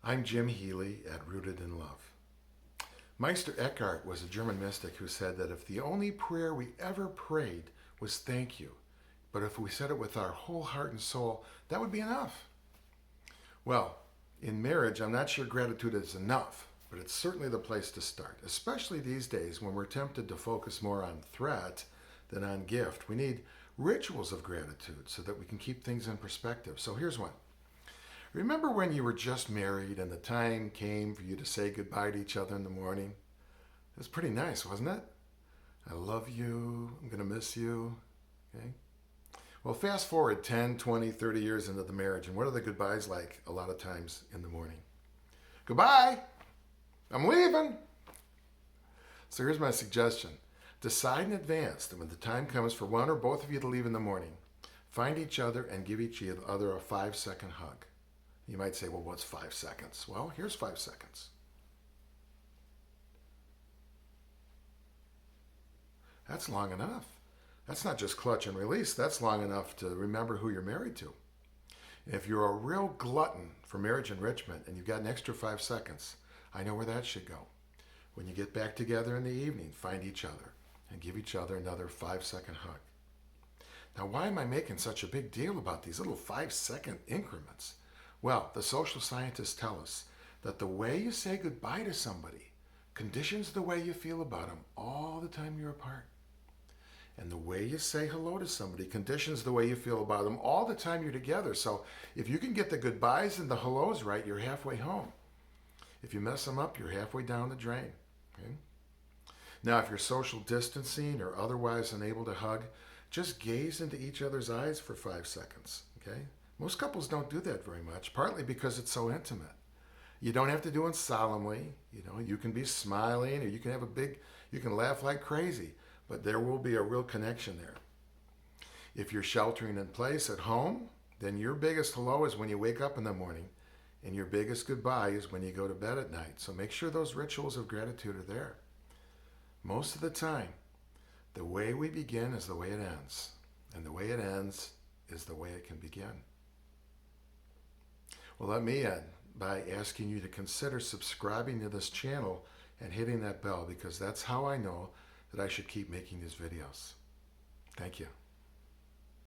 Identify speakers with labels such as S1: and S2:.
S1: I'm Jim Healy at Rooted in Love. Meister Eckhart was a German mystic who said that if the only prayer we ever prayed was thank you, but if we said it with our whole heart and soul, that would be enough. Well, in marriage, I'm not sure gratitude is enough, but it's certainly the place to start, especially these days when we're tempted to focus more on threat than on gift. We need rituals of gratitude so that we can keep things in perspective. So here's one. Remember when you were just married and the time came for you to say goodbye to each other in the morning? It was pretty nice, wasn't it? I love you. I'm going to miss you. Okay? Well, fast forward 10, 20, 30 years into the marriage, and what are the goodbyes like a lot of times in the morning? Goodbye. I'm leaving. So here's my suggestion. Decide in advance that when the time comes for one or both of you to leave in the morning, find each other and give each other a 5-second hug. You might say, well, what's 5 seconds? Well, here's 5 seconds. That's long enough. That's not just clutch and release. That's long enough to remember who you're married to. If you're a real glutton for marriage enrichment and you've got an extra 5 seconds, I know where that should go. When you get back together in the evening, find each other and give each other another 5-second hug. Now, why am I making such a big deal about these little 5-second increments? Well, the social scientists tell us that the way you say goodbye to somebody conditions the way you feel about them all the time you're apart. And the way you say hello to somebody conditions the way you feel about them all the time you're together. So if you can get the goodbyes and the hellos right, you're halfway home. If you mess them up, you're halfway down the drain. Okay? Now, if you're social distancing or otherwise unable to hug, just gaze into each other's eyes for 5 seconds. Okay? Most couples don't do that very much, partly because it's so intimate. You don't have to do it solemnly. You can be smiling or you can laugh like crazy, but there will be a real connection there. If you're sheltering in place at home, then your biggest hello is when you wake up in the morning, and your biggest goodbye is when you go to bed at night. So make sure those rituals of gratitude are there. Most of the time, the way we begin is the way it ends, and the way it ends is the way it can begin. Well, let me end by asking you to consider subscribing to this channel and hitting that bell, because that's how I know that I should keep making these videos. Thank you.